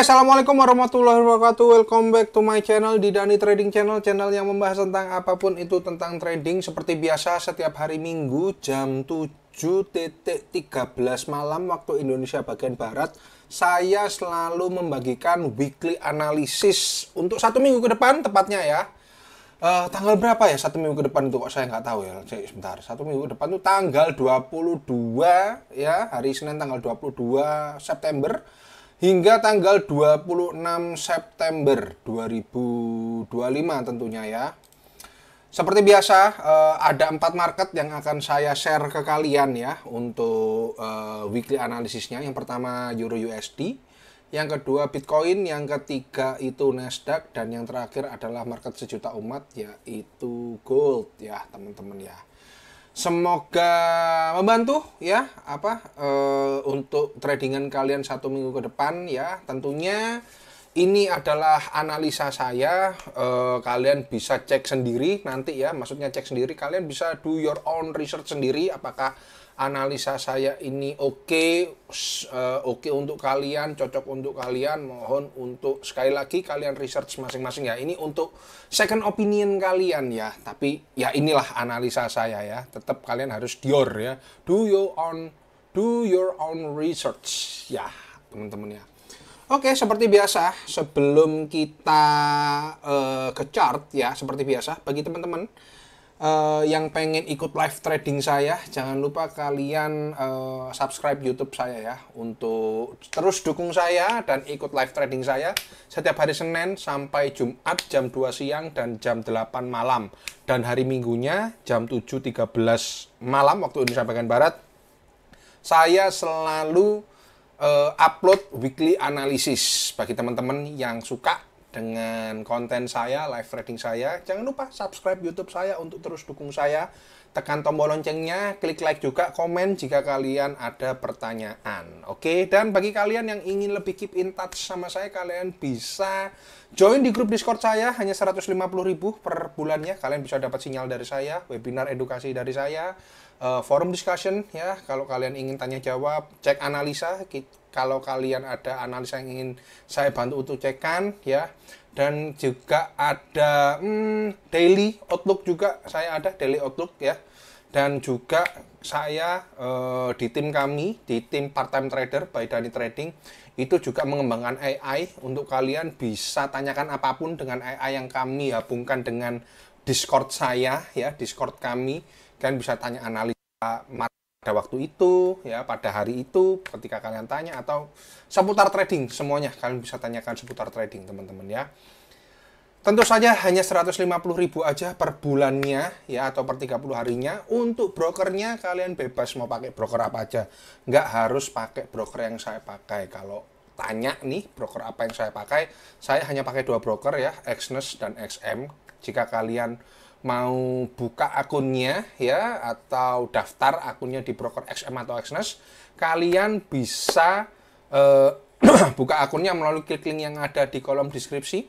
Assalamualaikum warahmatullahi wabarakatuh. Welcome back to my channel, di Dani Trading Channel. Channel yang membahas tentang apapun itu tentang trading. Seperti biasa, setiap hari Minggu jam 7.13 malam waktu Indonesia bagian Barat, saya selalu membagikan weekly analysis untuk satu minggu ke depan, tepatnya ya. Tanggal berapa ya satu minggu ke depan itu, kok saya nggak tahu ya. Cek sebentar. Satu minggu ke depan itu tanggal 22 ya, hari Senin tanggal 22 September hingga tanggal 26 September 2025 tentunya ya. Seperti biasa, ada 4 market yang akan saya share ke kalian ya untuk weekly analisisnya. Yang pertama Euro USD, yang kedua Bitcoin, yang ketiga itu Nasdaq, dan yang terakhir adalah market sejuta umat yaitu gold ya teman-teman ya. Semoga membantu ya untuk tradingan kalian satu minggu ke depan ya. Tentunya ini adalah analisa saya, kalian bisa cek sendiri nanti ya, maksudnya cek sendiri, kalian bisa do your own research sendiri apakah analisa saya ini oke untuk kalian, cocok untuk kalian. Mohon untuk sekali lagi kalian research masing-masing ya. Ini untuk second opinion kalian ya. Tapi ya inilah analisa saya ya. Tetap kalian harus ya. Do your own research ya, teman-teman ya. Oke, seperti biasa, sebelum kita ke chart ya, seperti biasa bagi teman-teman yang pengen ikut live trading saya, jangan lupa kalian subscribe YouTube saya ya, untuk terus dukung saya dan ikut live trading saya setiap hari Senin sampai Jumat jam 2 siang dan jam 8 malam, dan hari Minggunya jam 7.13 malam waktu Indonesia bagian Barat. Saya selalu upload weekly analysis bagi teman-teman yang suka dengan konten saya, live trading saya. Jangan lupa subscribe YouTube saya untuk terus dukung saya. Tekan tombol loncengnya, klik like juga, komen jika kalian ada pertanyaan. Oke, dan bagi kalian yang ingin lebih keep in touch sama saya, kalian bisa join di grup Discord saya, hanya 150.000 per bulannya. Kalian bisa dapat sinyal dari saya, webinar edukasi dari saya, forum discussion ya. Kalau kalian ingin tanya jawab, cek analisa, kalau kalian ada analisa yang ingin saya bantu untuk cekan ya. Dan juga ada daily outlook juga, saya ada daily outlook ya. Dan juga saya di tim kami, di tim part-time trader by Dani Trading, itu juga mengembangkan AI untuk kalian bisa tanyakan apapun dengan AI yang kami hubungkan dengan Discord saya ya, Discord kami. Kalian bisa tanya analisa pada waktu itu ya, pada hari itu ketika kalian tanya, atau seputar trading, semuanya kalian bisa tanyakan seputar trading teman-teman ya. Tentu saja hanya 150.000 aja per bulannya ya, atau per 30 harinya. Untuk brokernya kalian bebas mau pakai broker apa aja, nggak harus pakai broker yang saya pakai. Kalau tanya nih broker apa yang saya pakai, saya hanya pakai 2 broker ya, Exness dan XM. Jika kalian mau buka akunnya ya, atau daftar akunnya di broker XM atau Exness, kalian bisa buka akunnya melalui klik link yang ada di kolom deskripsi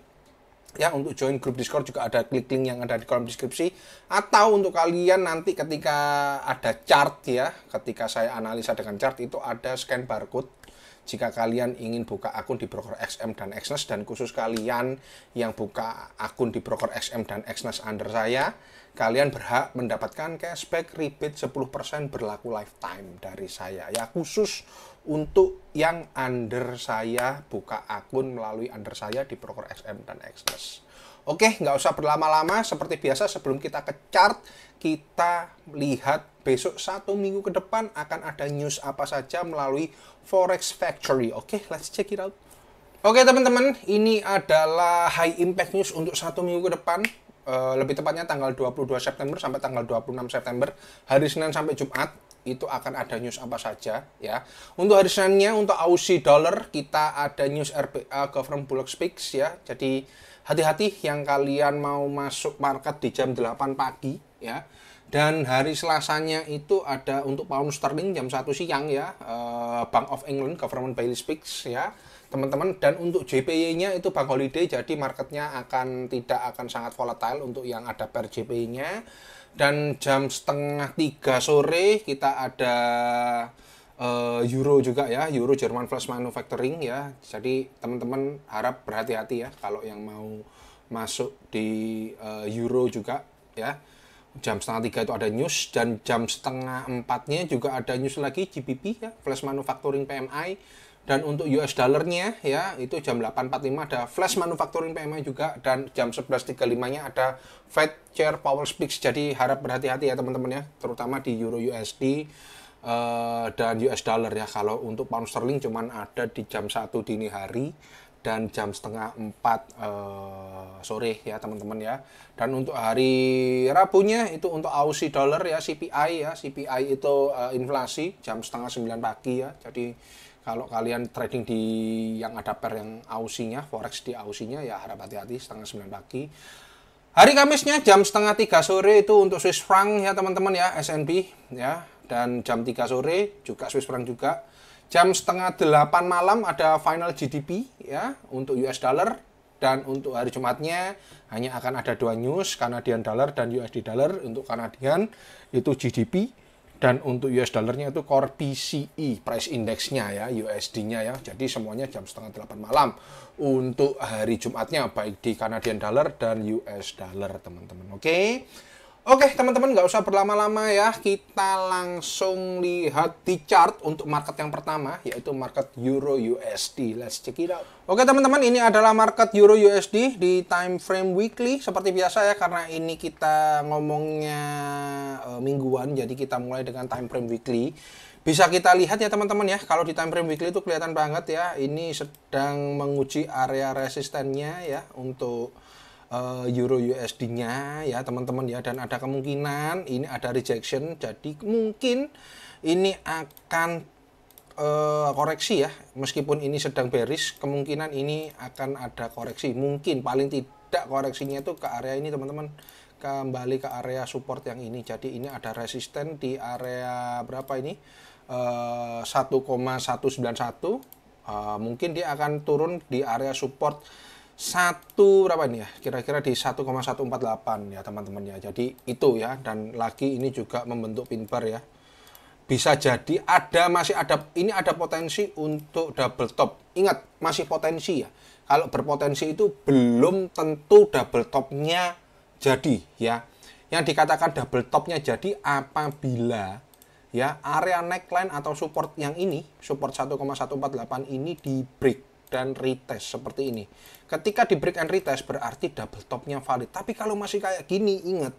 ya. Untuk join grup Discord juga ada klik link yang ada di kolom deskripsi. Atau untuk kalian nanti ketika ada chart ya, ketika saya analisa dengan chart, itu ada scan barcode jika kalian ingin buka akun di broker XM dan Exness. Dan khusus kalian yang buka akun di broker XM dan Exness under saya, kalian berhak mendapatkan cashback rebate 10% berlaku lifetime dari saya ya, khusus untuk yang under saya, buka akun melalui under saya di broker XM dan Exness. Oke, nggak usah berlama-lama. Seperti biasa, sebelum kita ke chart, kita lihat besok satu minggu ke depan akan ada news apa saja melalui Forex Factory. Oke, let's check it out. Oke teman-teman, ini adalah high impact news untuk satu minggu ke depan. Lebih tepatnya tanggal 22 September sampai tanggal 26 September, hari Senin sampai Jumat, itu akan ada news apa saja ya. Untuk hari Seninnya, untuk Aussie Dollar, kita ada news RBA Government Bulk Speaks ya. Jadi hati-hati yang kalian mau masuk market di jam 8 pagi ya. Dan hari Selasanya itu ada untuk pound sterling jam 1 siang ya, Bank of England Government Bailey Speaks ya teman-teman. Dan untuk JPY-nya itu bank holiday, jadi marketnya tidak akan sangat volatile untuk yang ada per JPY-nya. Dan jam 2:30 sore kita ada Euro juga ya, Euro German Flash Manufacturing ya. Jadi teman-teman harap berhati-hati ya kalau yang mau masuk di Euro juga ya. Jam setengah 3 itu ada news, dan jam setengah 4-nya juga ada news lagi GBP ya, Flash Manufacturing PMI. Dan untuk US dollarnya ya, itu jam 8.45 ada Flash Manufacturing PMI juga, dan jam 11.35-nya ada Fed Chair Powell Speaks. Jadi harap berhati-hati ya teman-teman ya, terutama di Euro USD dan US dollar ya. Kalau untuk pound sterling cuman ada di jam 1 dini hari dan jam setengah 4 sore ya teman-teman ya. Dan untuk hari Rabunya itu untuk Aussie dollar ya, CPI ya. CPI itu inflasi jam setengah 9 pagi ya. Jadi kalau kalian trading di yang ada pair yang Aussie-nya, forex di Aussie-nya ya harap hati-hati setengah 9 pagi. Hari Kamisnya jam setengah 3 sore itu untuk Swiss franc ya teman-teman ya, SNB ya. Dan jam 3 sore juga Swiss franc juga. Jam setengah 8 malam ada final GDP ya untuk US dollar. Dan untuk hari Jumatnya hanya akan ada 2 news, Canadian dollar dan USD dollar. Untuk Canadian itu GDP, dan untuk US dollarnya itu core PCE, price index-nya ya, USD-nya ya. Jadi semuanya jam setengah 8 malam untuk hari Jumatnya, baik di Canadian dollar dan US dollar teman-teman. Oke teman-teman, nggak usah berlama-lama ya, kita langsung lihat di chart untuk market yang pertama, yaitu market Euro USD. Let's check it out. Oke teman-teman, ini adalah market Euro USD di time frame weekly seperti biasa ya, karena ini kita ngomongnya mingguan, jadi kita mulai dengan time frame weekly. Bisa kita lihat ya teman-teman ya, kalau di time frame weekly itu kelihatan banget ya, ini sedang menguji area resistennya ya untuk Euro USD-nya ya teman-teman ya, dan ada kemungkinan ini ada rejection, jadi mungkin ini akan koreksi ya, meskipun ini sedang bearish, kemungkinan ini akan ada koreksi, mungkin paling tidak koreksinya itu ke area ini teman-teman, kembali ke area support yang ini. Jadi ini ada resisten di area berapa ini, 1,191, mungkin dia akan turun di area support berapa ini ya, kira-kira di 1,148 ya teman-teman ya. Jadi itu ya, dan lagi ini juga membentuk pin bar ya, bisa jadi masih ada ini ada potensi untuk double top. Ingat, masih potensi ya, kalau berpotensi itu belum tentu double topnya jadi ya. Yang dikatakan double topnya jadi apabila ya area neckline atau support yang ini, support 1,148 ini di break dan retest seperti ini. Ketika di break and retest berarti double topnya valid. Tapi kalau masih kayak gini, ingat,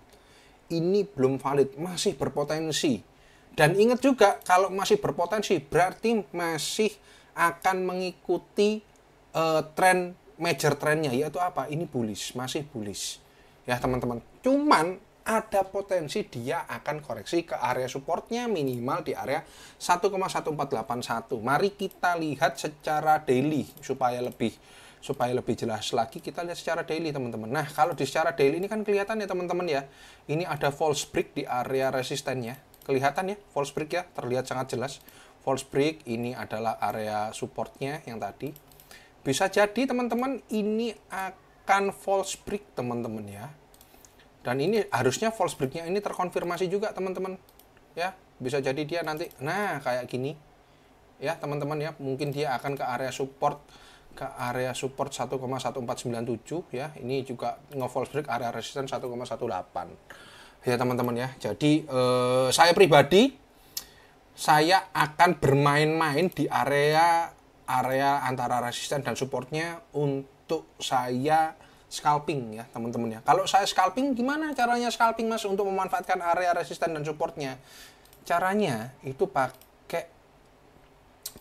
ini belum valid, masih berpotensi. Dan ingat juga, kalau masih berpotensi berarti masih akan mengikuti tren, major trendnya, yaitu apa? Ini bullish, masih bullish ya teman-teman. Cuman ada potensi dia akan koreksi ke area supportnya minimal di area 1,1481. Mari kita lihat secara daily supaya lebih jelas lagi. Kita lihat secara daily teman-teman. Nah, kalau di secara daily ini kan kelihatan ya teman-teman ya, ini ada false break di area resistennya, kelihatan ya, false break ya, terlihat sangat jelas false break. Ini adalah area supportnya yang tadi. Bisa jadi teman-teman ini akan false break teman-teman ya. Dan ini harusnya false break-nya ini terkonfirmasi juga teman-teman ya. Bisa jadi dia nanti kayak gini ya teman-teman ya, mungkin dia akan ke area support 1,1497 ya. Ini juga nge-false break area resisten 1,18 ya teman-teman ya. Jadi saya pribadi saya akan bermain-main di area antara resisten dan supportnya untuk saya scalping ya teman-teman ya. Kalau saya scalping, gimana caranya scalping mas untuk memanfaatkan area resisten dan supportnya? Caranya itu pakai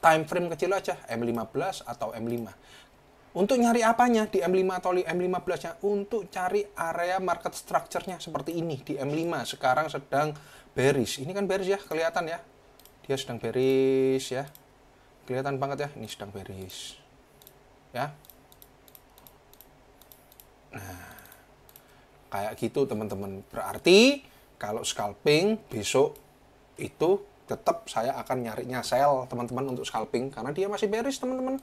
time frame kecil aja, M15 atau M5. Untuk nyari apanya di M5 atau M15-nya? Untuk cari area market structure-nya seperti ini di M5. Sekarang sedang bearish. Ini kan bearish ya, kelihatan ya. Dia sedang bearish ya. Kelihatan banget ya, ini sedang bearish. Ya. Nah, kayak gitu teman-teman. Berarti kalau scalping besok itu tetap saya akan nyarinya sell teman-teman untuk scalping, karena dia masih bearish teman-teman.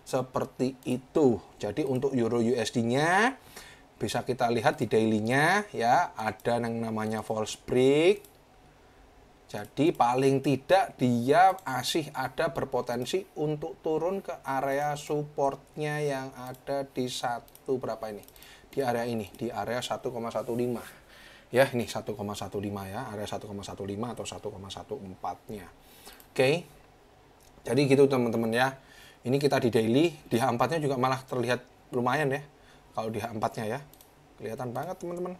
Seperti itu. Jadi untuk Euro USD-nya bisa kita lihat di daily-nya ya, ada yang namanya false break Jadi paling tidak dia masih ada berpotensi untuk turun ke area supportnya yang ada di berapa ini? Di area ini, di area 1,15. Ya, ini 1,15 ya, area 1,15 atau 1,14-nya. Oke. Jadi gitu teman-teman ya. Ini kita di daily, di H4-nya juga malah terlihat lumayan ya. Kalau di H4-nya ya. Kelihatan banget teman-teman.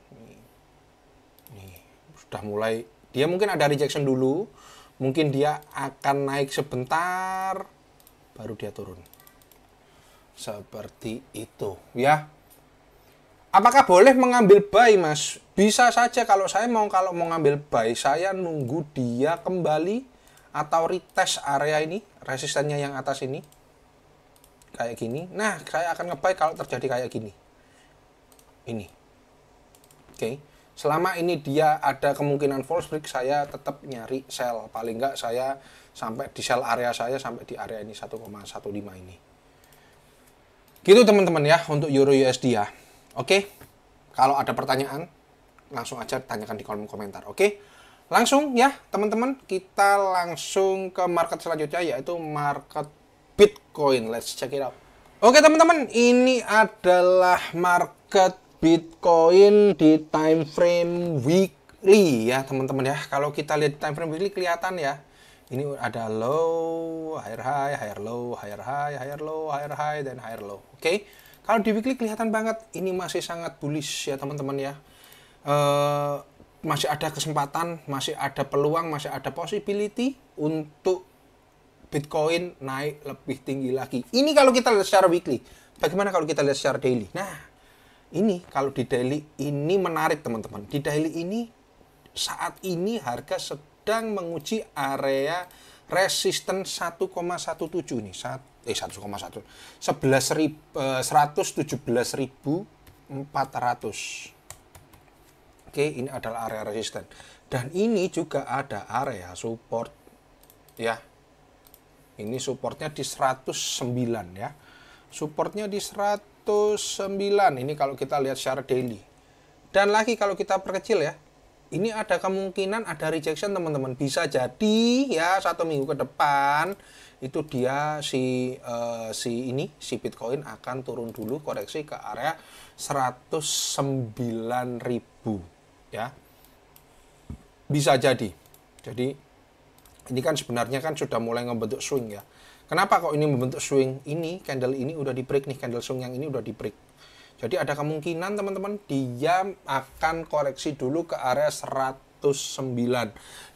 Nih, sudah mulai, dia mungkin ada rejection dulu, mungkin dia akan naik sebentar, baru dia turun. Seperti itu, ya. Apakah boleh mengambil buy, Mas? Bisa saja kalau mau ngambil buy, saya nunggu dia kembali atau retest area ini, resistennya yang atas ini. Kayak gini. Nah, saya akan nge-buy kalau terjadi kayak gini. Ini. Oke. Selama ini dia ada kemungkinan false break, saya tetap nyari sell. Paling enggak saya sampai di sell area saya sampai di area ini 1,15 ini. Gitu teman-teman ya untuk Euro USD ya. Oke. Kalau ada pertanyaan langsung aja tanyakan di kolom komentar. Oke. Langsung ya teman-teman, kita langsung ke market selanjutnya yaitu market Bitcoin. Let's check it out. Oke teman-teman, ini adalah market Bitcoin di time frame weekly ya teman-teman ya. Kalau kita lihat time frame weekly kelihatan ya. Ini ada low, higher high, higher low, higher high, higher low, higher high, dan higher low. Oke. Kalau di weekly kelihatan banget ini masih sangat bullish ya teman-teman ya. Masih ada kesempatan, masih ada peluang, masih ada possibility untuk Bitcoin naik lebih tinggi lagi. Ini kalau kita lihat secara weekly. Bagaimana kalau kita lihat secara daily? Nah, ini kalau di daily ini menarik teman-teman. Di daily ini saat ini harga sedang menguji area resisten 1,17 nih. 117.400. Oke, ini adalah area resisten. Dan ini juga ada area support ya. Ini supportnya di 109 ya. Supportnya di 109. Ini kalau kita lihat secara daily. Dan lagi kalau kita perkecil ya. Ini ada kemungkinan ada rejection teman-teman. Bisa jadi ya 1 minggu ke depan itu dia si Bitcoin akan turun dulu koreksi ke area 109.000 ya. Bisa jadi. Jadi ini kan sebenarnya kan sudah mulai membentuk swing ya. Kenapa kok ini membentuk swing? Ini candle ini udah di break nih, candle swing yang ini udah di break. Jadi ada kemungkinan teman-teman dia akan koreksi dulu ke area 109.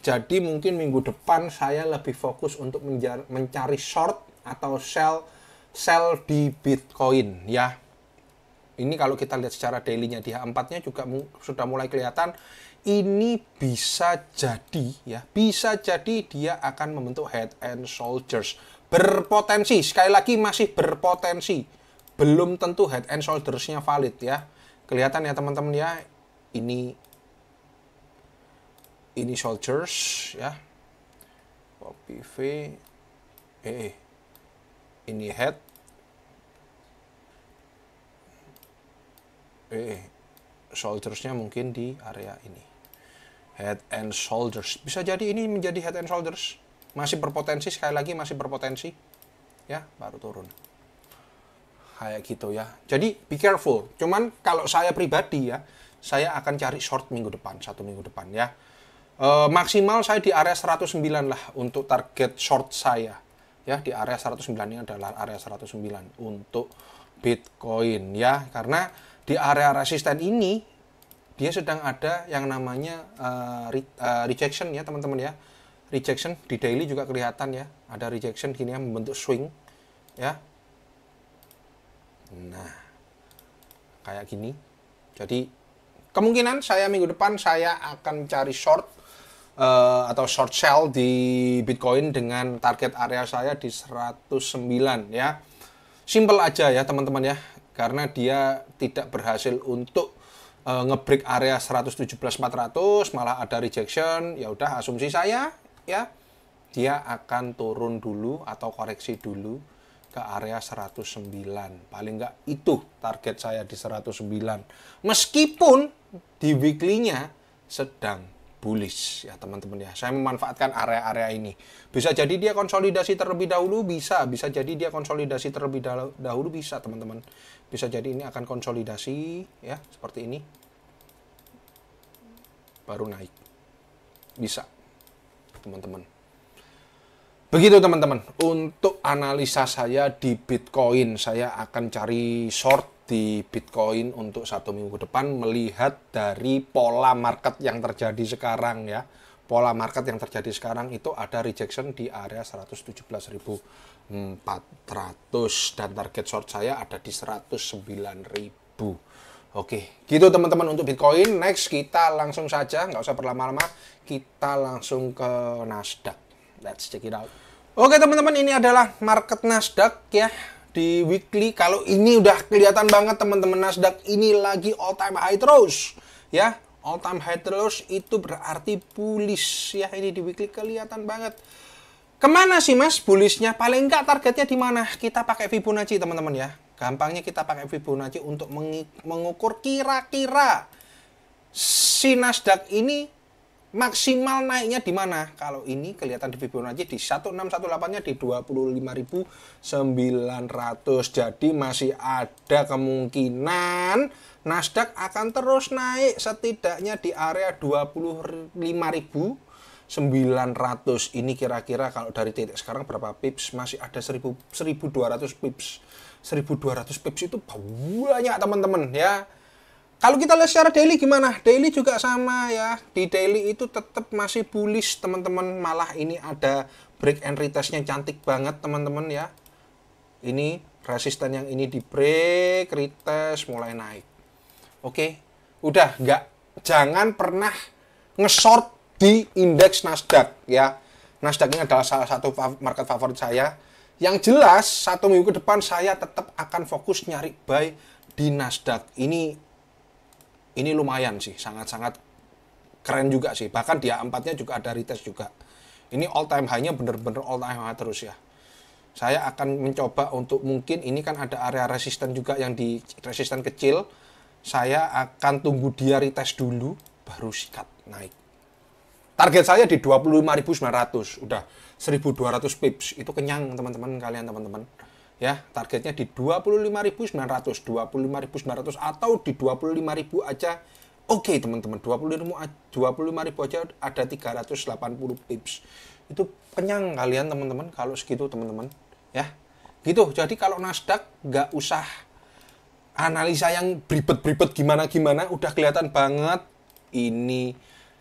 Jadi mungkin minggu depan saya lebih fokus untuk mencari short atau sell di Bitcoin ya. Ini kalau kita lihat secara daily-nya di H4-nya juga sudah mulai kelihatan. Ini bisa jadi ya, bisa jadi dia akan membentuk head and shoulders. Berpotensi, sekali lagi masih berpotensi. Belum tentu head and shoulders-nya valid ya. Kelihatan ya teman-teman ya. Ini shoulders ya. Copy V. Ini head. Shoulders-nya mungkin di area ini. Head and shoulders. Bisa jadi ini menjadi head and shoulders. Masih berpotensi, sekali lagi masih berpotensi. Ya, baru turun. Kayak gitu ya. Jadi be careful. Cuman kalau saya pribadi ya, saya akan cari short minggu depan, 1 minggu depan ya. Maksimal saya di area 109 lah untuk target short saya. Ya, di area 109 ini adalah area 109 untuk Bitcoin ya. Karena di area resisten ini dia sedang ada yang namanya rejection ya teman-teman ya. Rejection di daily juga kelihatan ya. Ada rejection gini ya, membentuk swing ya. Nah, kayak gini. Jadi kemungkinan saya minggu depan saya akan cari short atau short sell di Bitcoin dengan target area saya di 109 ya. Simple aja ya teman-teman ya. Karena dia tidak berhasil untuk ngebreak area 117.400, malah ada rejection. Ya udah, asumsi saya ya dia akan turun dulu atau koreksi dulu ke area 109. Paling enggak itu target saya di 109. Meskipun di weekly-nya sedang bullish ya teman-teman ya. Saya memanfaatkan area-area ini. Bisa jadi dia konsolidasi terlebih dahulu, bisa jadi dia konsolidasi terlebih dahulu, bisa teman-teman. Bisa jadi ini akan konsolidasi ya seperti ini. Baru naik. Bisa teman-teman. Begitu teman-teman. Untuk analisa saya di Bitcoin, saya akan cari short di Bitcoin untuk 1 minggu ke depan, melihat dari pola market yang terjadi sekarang ya. Pola market yang terjadi sekarang itu ada rejection di area 117.400 dan target short saya ada di 109.000. Oke, gitu teman-teman untuk Bitcoin. Next kita langsung saja, nggak usah berlama-lama, kita langsung ke Nasdaq. Let's check it out. Oke teman-teman, ini adalah market Nasdaq ya. Di weekly, kalau ini udah kelihatan banget teman-teman, Nasdaq ini lagi all time high terus ya. All time high terus itu berarti bullish ya. Ini di weekly kelihatan banget. Kemana sih mas bullishnya? Paling enggak targetnya di mana? Kita pakai Fibonacci teman-teman ya. Gampangnya kita pakai Fibonacci untuk mengukur kira-kira si Nasdaq ini maksimal naiknya di mana? Kalau ini kelihatan di Fibonacci di 1618-nya di 25.900. Jadi masih ada kemungkinan Nasdaq akan terus naik setidaknya di area 25.900. Ini kira-kira kalau dari titik sekarang berapa pips? Masih ada 1.200 pips. 1.200 pips itu banyak teman-teman ya. Kalau kita lihat secara daily gimana? Daily juga sama ya. Di daily itu tetap masih bullish teman-teman. Malah ini ada break and retestnya cantik banget teman-teman ya. Ini resisten yang ini di break, retest, mulai naik. Oke, udah jangan pernah nge-short di indeks Nasdaq ya. Nasdaq ini adalah salah satu market favorit saya. Yang jelas 1 minggu ke depan saya tetap akan fokus nyari buy di Nasdaq. Ini lumayan sih, sangat-sangat keren juga sih. Bahkan dia 4-nya juga ada retest juga. Ini all time high-nya bener-bener all time high terus ya. Saya akan mencoba untuk mungkin ini kan ada area resisten juga yang di resisten kecil. Saya akan tunggu dia retest dulu, baru sikat naik. Target saya di 25.900, udah 1.200 pips. Itu kenyang teman-teman kalian teman-teman. Ya, targetnya di 25.900, 25.900 atau di 25.000 aja. Oke, teman-teman, 25.000 aja ada 380 pips. Itu kenyang kalian teman-teman kalau segitu teman-teman, ya. Gitu. Jadi kalau Nasdaq nggak usah analisa yang beribet-beribet gimana-gimana, udah kelihatan banget ini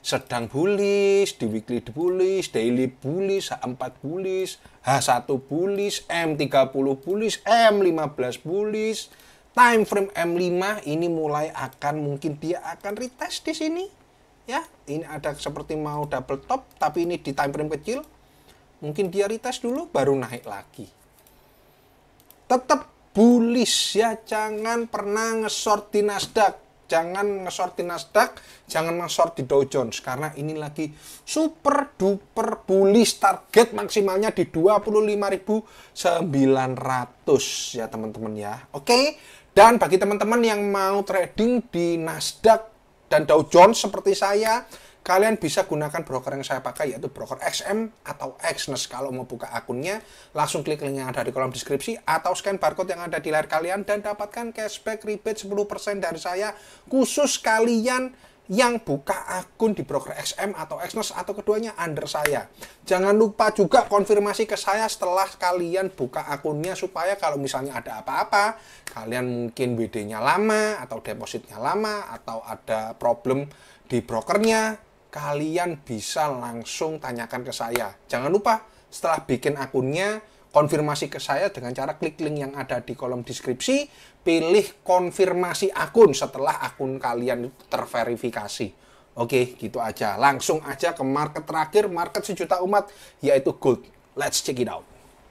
sedang bullish, di weekly bullish, daily bullish, H4 bullish, H1 bullish, M30 bullish, M15 bullish, time frame M5 ini mulai akan mungkin dia akan retest di sini. Ya, ini ada seperti mau double top tapi ini di time frame kecil. Mungkin dia retest dulu baru naik lagi. Tetap bullish ya, jangan pernah nge-short di Nasdaq. Jangan nge-short di Nasdaq, jangan nge-short di Dow Jones karena ini lagi super duper bullish. Target maksimalnya di 25.900 ya teman-teman ya. Oke. Dan bagi teman-teman yang mau trading di Nasdaq dan Dow Jones seperti saya, kalian bisa gunakan broker yang saya pakai yaitu broker XM atau Exness. Kalau mau buka akunnya, langsung klik link yang ada di kolom deskripsi atau scan barcode yang ada di layar kalian dan dapatkan cashback rebate 10% dari saya khusus kalian yang buka akun di broker XM atau Exness atau keduanya under saya. Jangan lupa juga konfirmasi ke saya setelah kalian buka akunnya supaya kalau misalnya ada apa-apa, kalian mungkin WD-nya lama atau depositnya lama atau ada problem di brokernya, kalian bisa langsung tanyakan ke saya. Jangan lupa setelah bikin akunnya, konfirmasi ke saya dengan cara klik link yang ada di kolom deskripsi, pilih konfirmasi akun setelah akun kalian terverifikasi. Oke, gitu aja. Langsung aja ke market terakhir, market sejuta umat, yaitu gold. Let's check it out.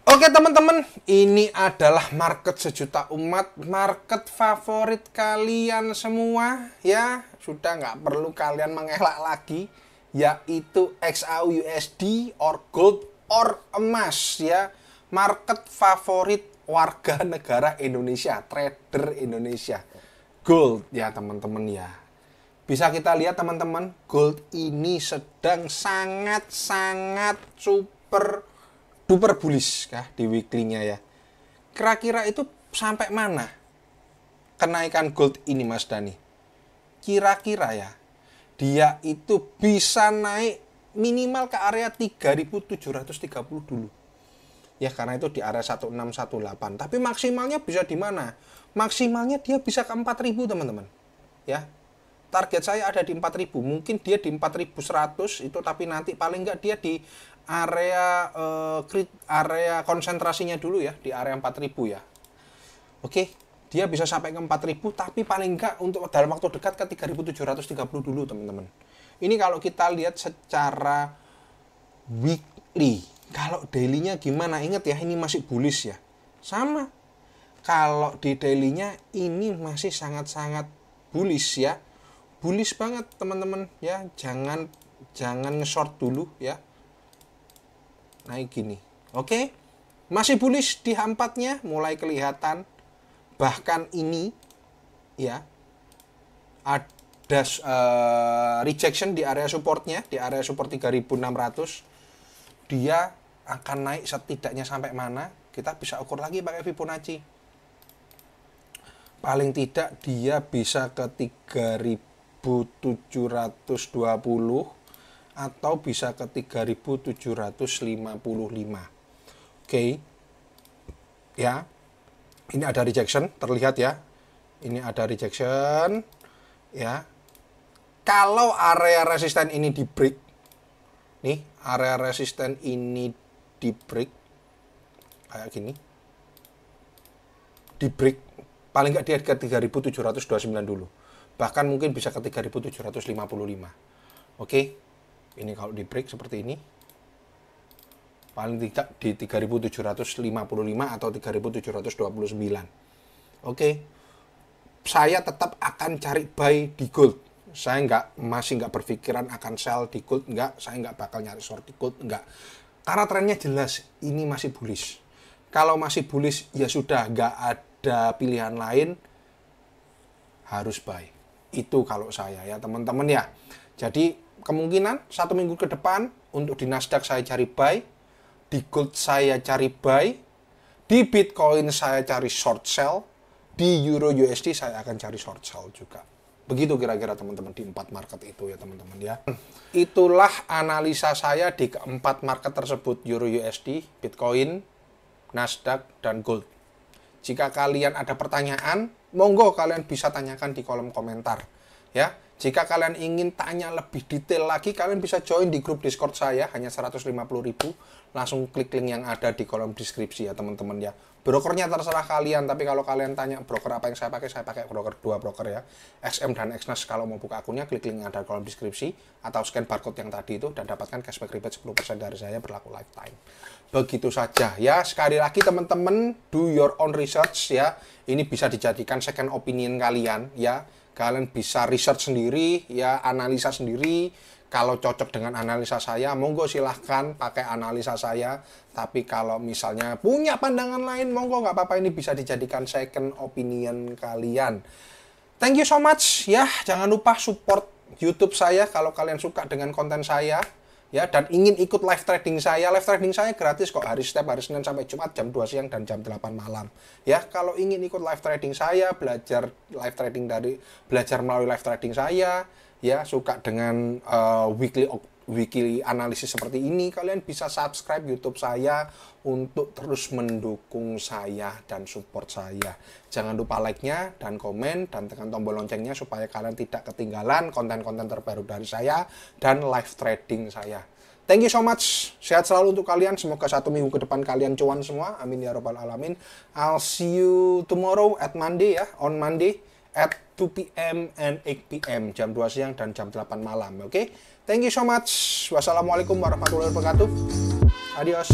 Oke teman-teman, ini adalah market sejuta umat, market favorit kalian semua ya. Sudah nggak perlu kalian mengelak lagi, yaitu XAUUSD or gold or emas ya. Market favorit warga negara Indonesia, trader Indonesia, gold ya teman-teman ya. Bisa kita lihat teman-teman, gold ini sedang sangat-sangat super duper bullish kah di weekly-nya ya. Kira-kira itu sampai mana kenaikan gold ini Mas Dani? Kira-kira ya, dia itu bisa naik minimal ke area 3.730 dulu. Ya karena itu di area 1618. Tapi maksimalnya bisa di mana? Maksimalnya dia bisa ke 4.000 teman-teman. Ya. Target saya ada di 4.000. Mungkin dia di 4.100 itu, tapi nanti paling enggak dia di area area konsentrasinya dulu ya, di area 4.000 ya. Oke, dia bisa sampai ke 4.000, tapi paling enggak untuk dalam waktu dekat ke 3.730 dulu teman-teman. Ini kalau kita lihat secara weekly. Kalau daily-nya gimana? Ingat ya, ini masih bullish ya. Sama. Kalau di daily-nya ini masih sangat-sangat bullish ya. Bullish banget teman-teman ya. Jangan nge-short dulu ya. Naik gini. Oke. Masih bullish di H4-nya mulai kelihatan. Bahkan ini ya ada rejection di area supportnya, di area support 3.600. Dia akan naik setidaknya sampai mana? Kita bisa ukur lagi pakai Fibonacci. Paling tidak dia bisa ke 3.720 atau bisa ke 3.755. Oke. Ya. Ini ada rejection, terlihat ya. Ini ada rejection. Ya. Kalau area resisten ini di break, nih, area resisten ini di break kayak gini. Di break paling nggak dia ke 3.729 dulu. Bahkan mungkin bisa ke 3.755. Oke. Ini kalau di break seperti ini. Paling tidak di 3.755 atau 3.729. Oke. Saya tetap akan cari buy di gold. Saya masih nggak berpikiran akan sell di gold, nggak. Saya nggak bakal nyari short di gold, nggak. Karena trennya jelas, ini masih bullish. Kalau masih bullish, ya sudah, nggak ada pilihan lain, harus buy. Itu kalau saya ya teman-teman ya. Jadi kemungkinan 1 minggu ke depan, untuk di Nasdaq saya cari buy, di gold saya cari buy, di Bitcoin saya cari short sell, di Euro USD saya akan cari short sell juga. Begitu kira-kira teman-teman di 4 market itu ya teman-teman ya. Itulah analisa saya di keempat market tersebut, Euro USD, Bitcoin, Nasdaq, dan Gold. Jika kalian ada pertanyaan, monggo kalian bisa tanyakan di kolom komentar. Ya, jika kalian ingin tanya lebih detail lagi, kalian bisa join di grup Discord saya, hanya 150.000. Langsung klik link yang ada di kolom deskripsi ya teman-teman ya. Brokernya terserah kalian, tapi kalau kalian tanya broker apa yang saya pakai broker 2 broker ya. XM dan Exness. Kalau mau buka akunnya, klik link yang ada di kolom deskripsi atau scan barcode yang tadi itu dan dapatkan cashback rebate 10% dari saya, berlaku lifetime. Begitu saja ya. Sekali lagi teman-teman, do your own research ya. Ini bisa dijadikan second opinion kalian ya. Kalian bisa research sendiri ya, analisa sendiri. Kalau cocok dengan analisa saya, monggo silahkan pakai analisa saya. Tapi kalau misalnya punya pandangan lain, monggo nggak apa-apa, ini bisa dijadikan second opinion kalian. Thank you so much ya. Jangan lupa support YouTube saya kalau kalian suka dengan konten saya. Ya, dan ingin ikut live trading saya. Live trading saya gratis kok, setiap hari Senin sampai Jumat jam 2 siang dan jam 8 malam. Ya, kalau ingin ikut live trading saya, belajar melalui live trading saya, ya, suka dengan weekly analisis seperti ini, kalian bisa subscribe YouTube saya untuk terus mendukung saya dan support saya. Jangan lupa like-nya dan komen dan tekan tombol loncengnya supaya kalian tidak ketinggalan konten-konten terbaru dari saya dan live trading saya. Thank you so much. Sehat selalu untuk kalian. Semoga 1 minggu ke depan kalian cuan semua. Amin ya robbal alamin. I'll see you tomorrow at Monday ya, on Monday at 2 p.m. and 8 p.m. jam 2 siang dan jam 8 malam. Oke? Thank you so much. Wassalamualaikum warahmatullahi wabarakatuh. Adios.